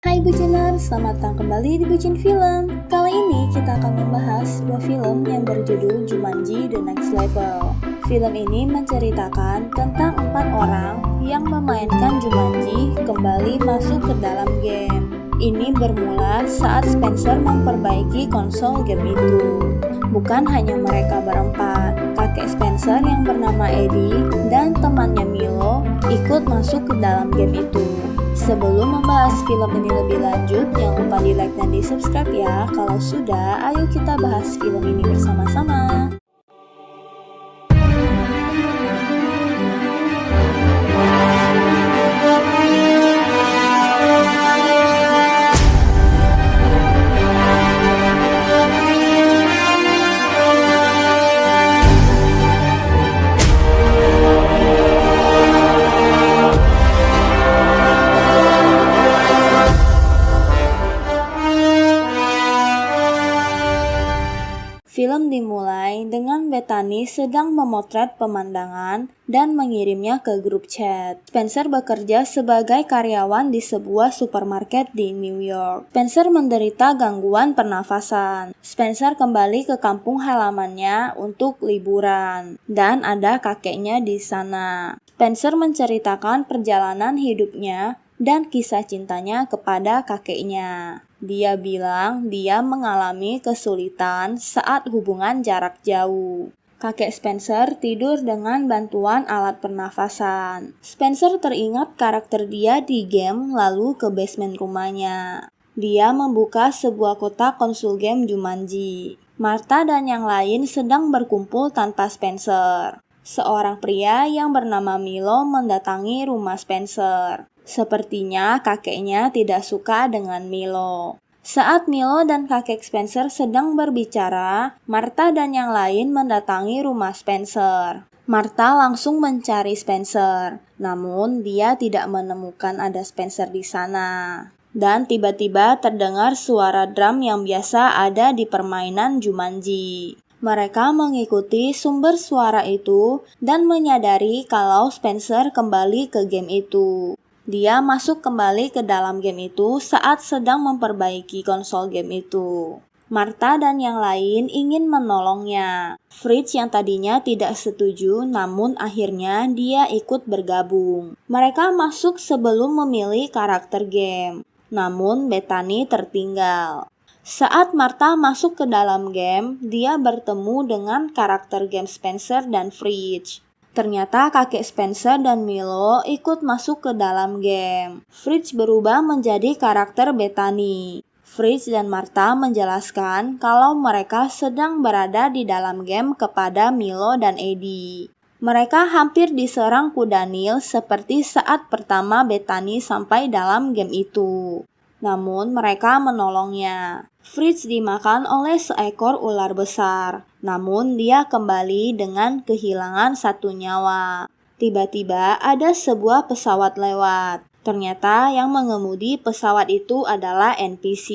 Hai Buciners, selamat datang kembali di Bucin Film. Kali ini kita akan membahas sebuah film yang berjudul Jumanji The Next Level. Film ini menceritakan tentang 4 orang yang memainkan Jumanji kembali masuk ke dalam game. Ini bermula saat Spencer memperbaiki konsol game itu. Bukan hanya mereka berempat, kakek Spencer yang bernama Eddie dan temannya Milo ikut masuk ke dalam game itu. Sebelum membahas film ini lebih lanjut, jangan lupa di like dan di subscribe ya. Kalau sudah, ayo kita bahas film ini bersama-sama. Film dimulai dengan Bethany sedang memotret pemandangan dan mengirimnya ke grup chat. Spencer bekerja sebagai karyawan di sebuah supermarket di New York. Spencer menderita gangguan pernafasan. Spencer kembali ke kampung halamannya untuk liburan, dan ada kakeknya di sana. Spencer menceritakan perjalanan hidupnya dan kisah cintanya kepada kakeknya. Dia bilang dia mengalami kesulitan saat hubungan jarak jauh. Kakek Spencer tidur dengan bantuan alat pernafasan. Spencer teringat karakter dia di game lalu ke basement rumahnya. Dia membuka sebuah kotak konsul game Jumanji. Martha dan yang lain sedang berkumpul tanpa Spencer. Seorang pria yang bernama Milo mendatangi rumah Spencer. Sepertinya kakeknya tidak suka dengan Milo. Saat Milo dan kakek Spencer sedang berbicara, Martha dan yang lain mendatangi rumah Spencer. Martha langsung mencari Spencer, namun dia tidak menemukan ada Spencer di sana. Dan tiba-tiba terdengar suara drum yang biasa ada di permainan Jumanji. Mereka mengikuti sumber suara itu dan menyadari kalau Spencer kembali ke game itu. Dia masuk kembali ke dalam game itu saat sedang memperbaiki konsol game itu. Martha dan yang lain ingin menolongnya. Fritz yang tadinya tidak setuju, namun akhirnya dia ikut bergabung. Mereka masuk sebelum memilih karakter game. Namun Bethany tertinggal. Saat Martha masuk ke dalam game, dia bertemu dengan karakter game Spencer dan Fritz. Ternyata kakek Spencer dan Milo ikut masuk ke dalam game. Fritz berubah menjadi karakter Bethany. Fritz dan Martha menjelaskan kalau mereka sedang berada di dalam game kepada Milo dan Eddie. Mereka hampir diserang kuda Nil seperti saat pertama Bethany sampai dalam game itu. Namun mereka menolongnya. Fritz dimakan oleh seekor ular besar, namun dia kembali dengan kehilangan satu nyawa. Tiba-tiba ada sebuah pesawat lewat. Ternyata yang mengemudi pesawat itu adalah NPC.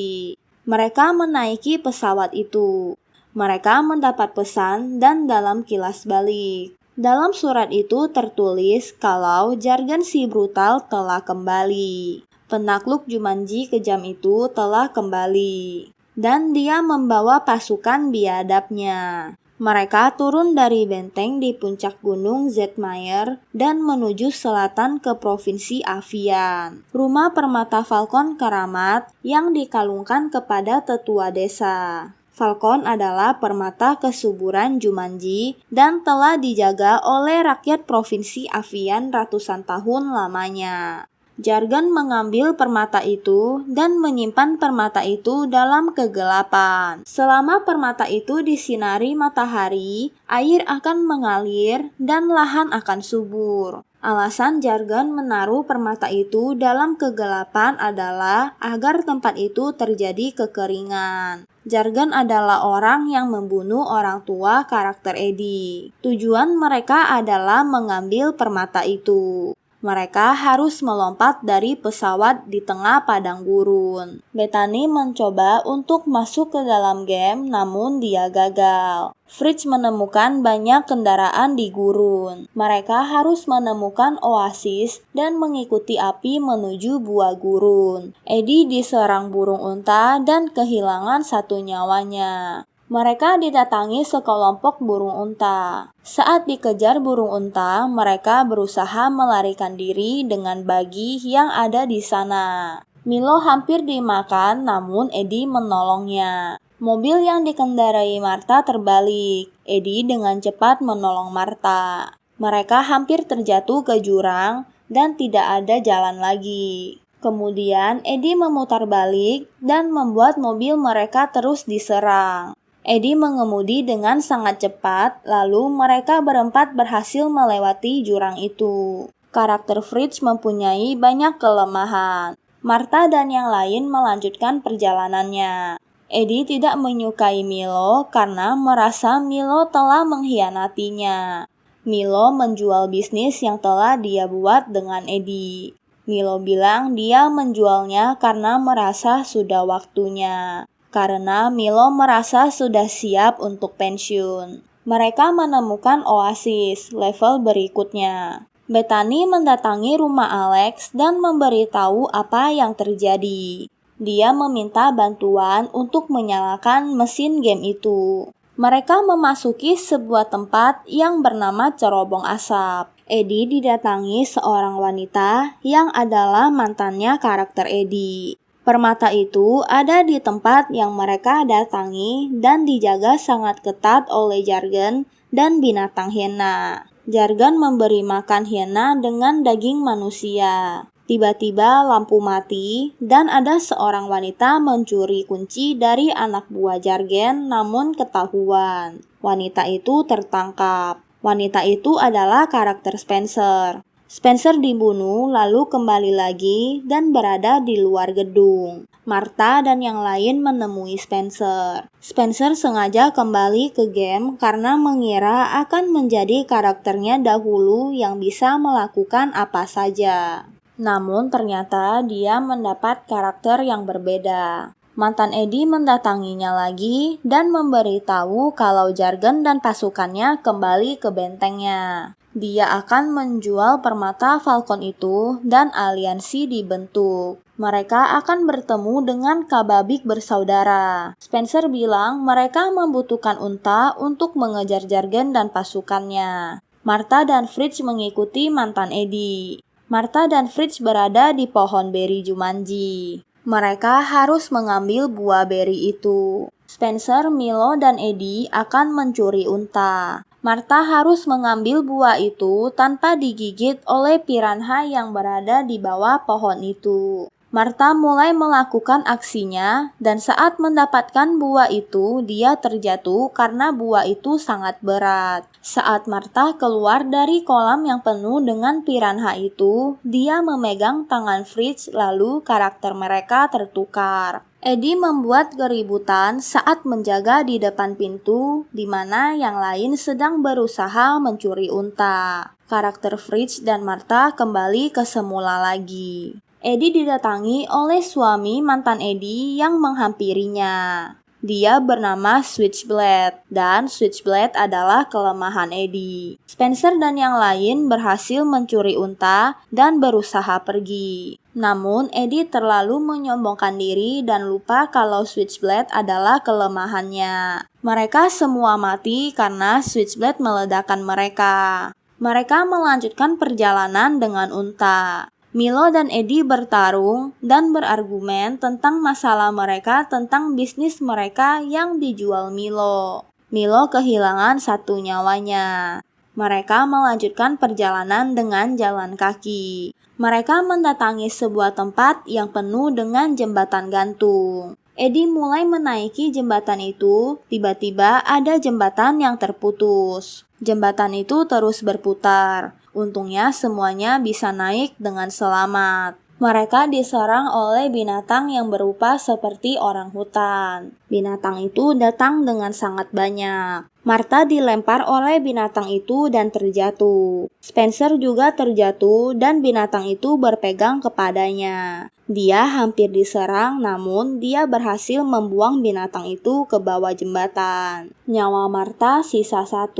Mereka menaiki pesawat itu. Mereka mendapat pesan dan dalam kilas balik. Dalam surat itu tertulis kalau jargon si brutal telah kembali. Penakluk Jumanji kejam itu telah kembali, dan dia membawa pasukan biadabnya. Mereka turun dari benteng di puncak gunung Zetmaier dan menuju selatan ke provinsi Avian. Rumah permata Falcon keramat yang dikalungkan kepada tetua desa. Falcon adalah permata kesuburan Jumanji dan telah dijaga oleh rakyat provinsi Avian ratusan tahun lamanya. Jargon mengambil permata itu dan menyimpan permata itu dalam kegelapan. Selama permata itu disinari matahari, air akan mengalir dan lahan akan subur. Alasan Jargon menaruh permata itu dalam kegelapan adalah agar tempat itu terjadi kekeringan. Jargon adalah orang yang membunuh orang tua karakter Eddie. Tujuan mereka adalah mengambil permata itu. Mereka harus melompat dari pesawat di tengah padang gurun. Bethany mencoba untuk masuk ke dalam game, namun dia gagal. Fritz menemukan banyak kendaraan di gurun. Mereka harus menemukan oasis dan mengikuti api menuju gua gurun. Eddie diserang burung unta dan kehilangan satu nyawanya. Mereka didatangi sekelompok burung unta. Saat dikejar burung unta, mereka berusaha melarikan diri dengan bagi yang ada di sana. Milo hampir dimakan, namun Eddie menolongnya. Mobil yang dikendarai Martha terbalik. Eddie dengan cepat menolong Martha. Mereka hampir terjatuh ke jurang dan tidak ada jalan lagi. Kemudian Eddie memutar balik dan membuat mobil mereka terus diserang. Eddie mengemudi dengan sangat cepat, lalu mereka berempat berhasil melewati jurang itu. Karakter Fritz mempunyai banyak kelemahan. Martha dan yang lain melanjutkan perjalanannya. Eddie tidak menyukai Milo karena merasa Milo telah mengkhianatinya. Milo menjual bisnis yang telah dia buat dengan Eddie. Milo bilang dia menjualnya karena merasa sudah waktunya. Karena Milo merasa sudah siap untuk pensiun. Mereka menemukan oasis level berikutnya. Bethany mendatangi rumah Alex dan memberitahu apa yang terjadi. Dia meminta bantuan untuk menyalakan mesin game itu. Mereka memasuki sebuah tempat yang bernama cerobong asap. Eddie didatangi seorang wanita yang adalah mantannya karakter Eddie. Permata itu ada di tempat yang mereka datangi dan dijaga sangat ketat oleh Jargon dan binatang hiena. Jargon memberi makan hiena dengan daging manusia. Tiba-tiba lampu mati dan ada seorang wanita mencuri kunci dari anak buah Jargon namun ketahuan. Wanita itu tertangkap. Wanita itu adalah karakter Spencer. Spencer dibunuh lalu kembali lagi dan berada di luar gedung. Martha dan yang lain menemui Spencer. Spencer sengaja kembali ke game karena mengira akan menjadi karakternya dahulu yang bisa melakukan apa saja. Namun ternyata dia mendapat karakter yang berbeda. Mantan Eddie mendatanginya lagi dan memberitahu kalau Jargon dan pasukannya kembali ke bentengnya. Dia akan menjual permata Falcon itu dan aliansi dibentuk. Mereka akan bertemu dengan Kababik bersaudara. Spencer bilang mereka membutuhkan unta untuk mengejar Jargon dan pasukannya. Martha dan Fritz mengikuti mantan Eddie. Martha dan Fritz berada di pohon beri Jumanji. Mereka harus mengambil buah beri itu. Spencer, Milo, dan Eddie akan mencuri unta. Martha harus mengambil buah itu tanpa digigit oleh piranha yang berada di bawah pohon itu. Martha mulai melakukan aksinya dan saat mendapatkan buah itu dia terjatuh karena buah itu sangat berat. Saat Martha keluar dari kolam yang penuh dengan piranha itu, dia memegang tangan Fritz lalu karakter mereka tertukar. Eddie membuat keributan saat menjaga di depan pintu, di mana yang lain sedang berusaha mencuri unta. Karakter Fritz dan Martha kembali ke semula lagi. Eddie didatangi oleh suami mantan Eddie yang menghampirinya. Dia bernama Switchblade, dan Switchblade adalah kelemahan Eddie. Spencer dan yang lain berhasil mencuri unta dan berusaha pergi. Namun, Eddie terlalu menyombongkan diri dan lupa kalau Switchblade adalah kelemahannya. Mereka semua mati karena Switchblade meledakkan mereka. Mereka melanjutkan perjalanan dengan unta. Milo dan Eddie bertarung dan berargumen tentang masalah mereka tentang bisnis mereka yang dijual Milo. Milo kehilangan satu nyawanya. Mereka melanjutkan perjalanan dengan jalan kaki. Mereka mendatangi sebuah tempat yang penuh dengan jembatan gantung. Eddie mulai menaiki jembatan itu, tiba-tiba ada jembatan yang terputus. Jembatan itu terus berputar. Untungnya semuanya bisa naik dengan selamat. Mereka diserang oleh binatang yang berupa seperti orang hutan. Binatang itu datang dengan sangat banyak. Martha dilempar oleh binatang itu dan terjatuh. Spencer juga terjatuh dan binatang itu berpegang kepadanya. Dia hampir diserang, namun dia berhasil membuang binatang itu ke bawah jembatan. Nyawa Martha sisa 1.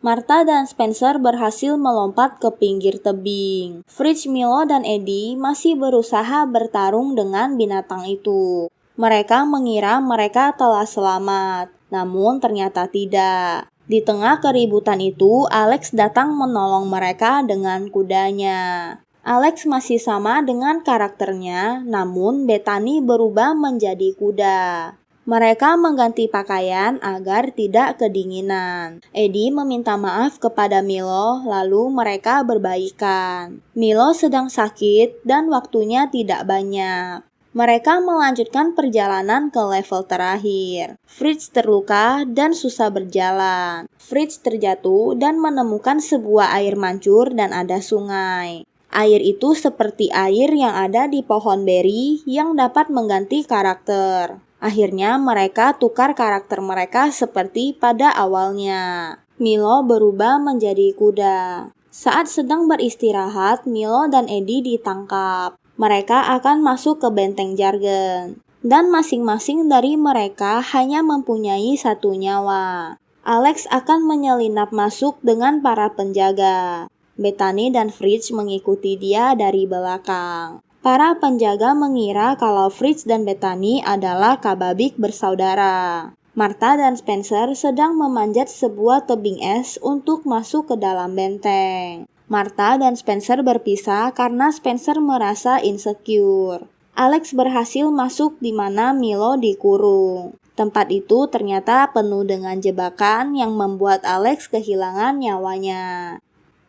Martha dan Spencer berhasil melompat ke pinggir tebing. Fritz, Milo, dan Eddie masih berusaha bertarung dengan binatang itu. Mereka mengira mereka telah selamat, namun ternyata tidak. Di tengah keributan itu, Alex datang menolong mereka dengan kudanya. Alex masih sama dengan karakternya, namun Bethany berubah menjadi kuda. Mereka mengganti pakaian agar tidak kedinginan. Eddie meminta maaf kepada Milo, lalu mereka berbaikan. Milo sedang sakit dan waktunya tidak banyak. Mereka melanjutkan perjalanan ke level terakhir. Fritz terluka dan susah berjalan. Fritz terjatuh dan menemukan sebuah air mancur dan ada sungai. Air itu seperti air yang ada di pohon beri yang dapat mengganti karakter. Akhirnya mereka tukar karakter mereka seperti pada awalnya. Milo berubah menjadi kuda. Saat sedang beristirahat, Milo dan Eddie ditangkap. Mereka akan masuk ke benteng Jargon. Dan masing-masing dari mereka hanya mempunyai 1 nyawa. Alex akan menyelinap masuk dengan para penjaga. Bethany dan Fritz mengikuti dia dari belakang. Para penjaga mengira kalau Fritz dan Bethany adalah Kababik bersaudara. Martha dan Spencer sedang memanjat sebuah tebing es untuk masuk ke dalam benteng. Martha dan Spencer berpisah karena Spencer merasa insecure. Alex berhasil masuk di mana Milo dikurung. Tempat itu ternyata penuh dengan jebakan yang membuat Alex kehilangan nyawanya.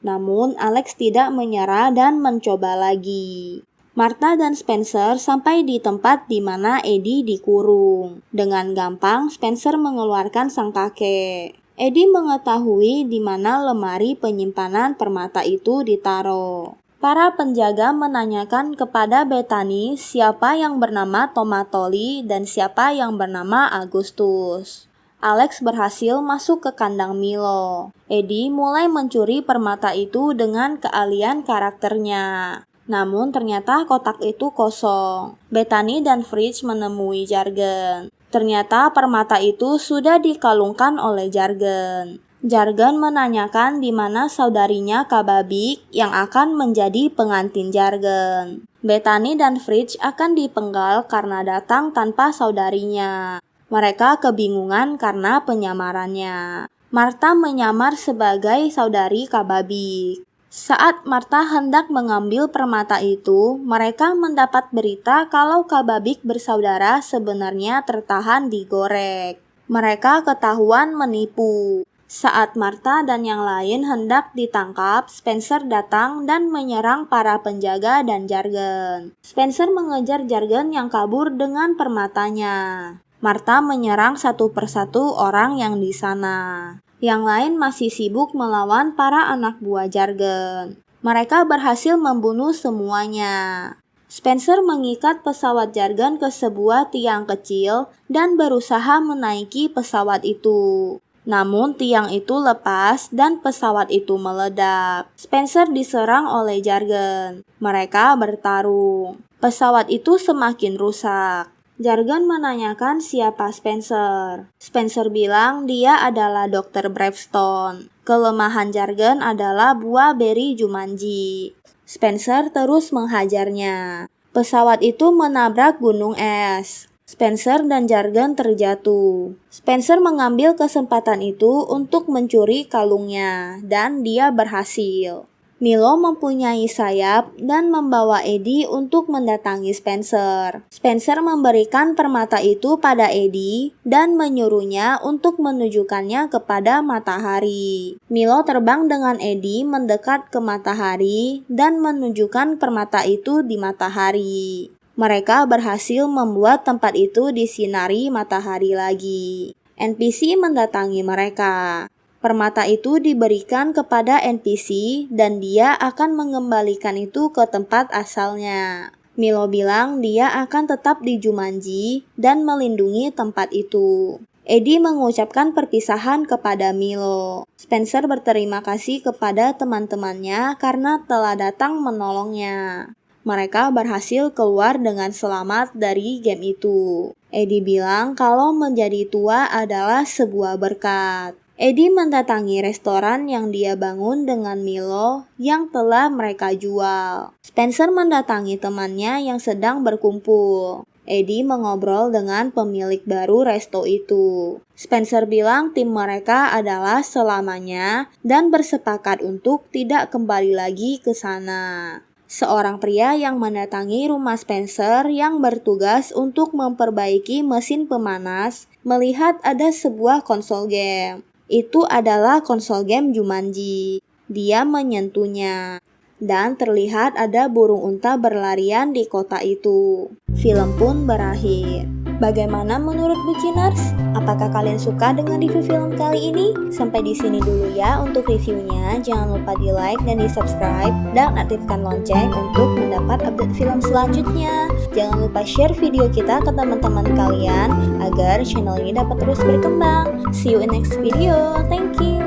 Namun Alex tidak menyerah dan mencoba lagi. Martha dan Spencer sampai di tempat di mana Eddie dikurung. Dengan gampang, Spencer mengeluarkan sang kakek. Eddie mengetahui di mana lemari penyimpanan permata itu ditaruh. Para penjaga menanyakan kepada Bethany siapa yang bernama Tomatoli dan siapa yang bernama Augustus. Alex berhasil masuk ke kandang Milo. Eddie mulai mencuri permata itu dengan keahlian karakternya. Namun ternyata kotak itu kosong. Bethany dan Fritz menemui Jargon. Ternyata permata itu sudah dikalungkan oleh Jargon. Jargon menanyakan di mana saudarinya Kababik yang akan menjadi pengantin Jargon. Bethany dan Fritz akan dipenggal karena datang tanpa saudarinya. Mereka kebingungan karena penyamarannya. Martha menyamar sebagai saudari Kababik. Saat Martha hendak mengambil permata itu, mereka mendapat berita kalau Kababik bersaudara sebenarnya tertahan di Gorek. Mereka ketahuan menipu. Saat Martha dan yang lain hendak ditangkap, Spencer datang dan menyerang para penjaga dan Jargon. Spencer mengejar Jargon yang kabur dengan permatanya. Martha menyerang satu persatu orang yang di sana. Yang lain masih sibuk melawan para anak buah Jargon. Mereka berhasil membunuh semuanya. Spencer mengikat pesawat Jargon ke sebuah tiang kecil dan berusaha menaiki pesawat itu. Namun tiang itu lepas dan pesawat itu meledak. Spencer diserang oleh Jargon. Mereka bertarung. Pesawat itu semakin rusak. Jargon menanyakan siapa Spencer. Spencer bilang dia adalah Dr. Bravestone. Kelemahan Jargon adalah buah beri Jumanji. Spencer terus menghajarnya. Pesawat itu menabrak gunung es. Spencer dan Jargon terjatuh. Spencer mengambil kesempatan itu untuk mencuri kalungnya, dan dia berhasil. Milo mempunyai sayap dan membawa Eddie untuk mendatangi Spencer. Spencer memberikan permata itu pada Eddie dan menyuruhnya untuk menunjukkannya kepada matahari. Milo terbang dengan Eddie mendekat ke matahari dan menunjukkan permata itu di matahari. Mereka berhasil membuat tempat itu disinari matahari lagi. NPC mendatangi mereka. Permata itu diberikan kepada NPC dan dia akan mengembalikan itu ke tempat asalnya. Milo bilang dia akan tetap di Jumanji dan melindungi tempat itu. Eddie mengucapkan perpisahan kepada Milo. Spencer berterima kasih kepada teman-temannya karena telah datang menolongnya. Mereka berhasil keluar dengan selamat dari game itu. Eddie bilang kalau menjadi tua adalah sebuah berkat. Eddie mendatangi restoran yang dia bangun dengan Milo yang telah mereka jual. Spencer mendatangi temannya yang sedang berkumpul. Eddie mengobrol dengan pemilik baru resto itu. Spencer bilang tim mereka adalah selamanya dan bersepakat untuk tidak kembali lagi ke sana. Seorang pria yang mendatangi rumah Spencer yang bertugas untuk memperbaiki mesin pemanas melihat ada sebuah konsol game. Itu adalah konsol game Jumanji. Dia menyentuhnya. Dan terlihat ada burung unta berlarian di kota itu. Film pun berakhir. Bagaimana menurut Buciners? Apakah kalian suka dengan review film kali ini? Sampai di sini dulu ya untuk reviewnya. Jangan lupa di like dan di subscribe dan aktifkan lonceng untuk mendapat update film selanjutnya. Jangan lupa share video kita ke teman-teman kalian agar channel ini dapat terus berkembang. See you in next video. Thank you.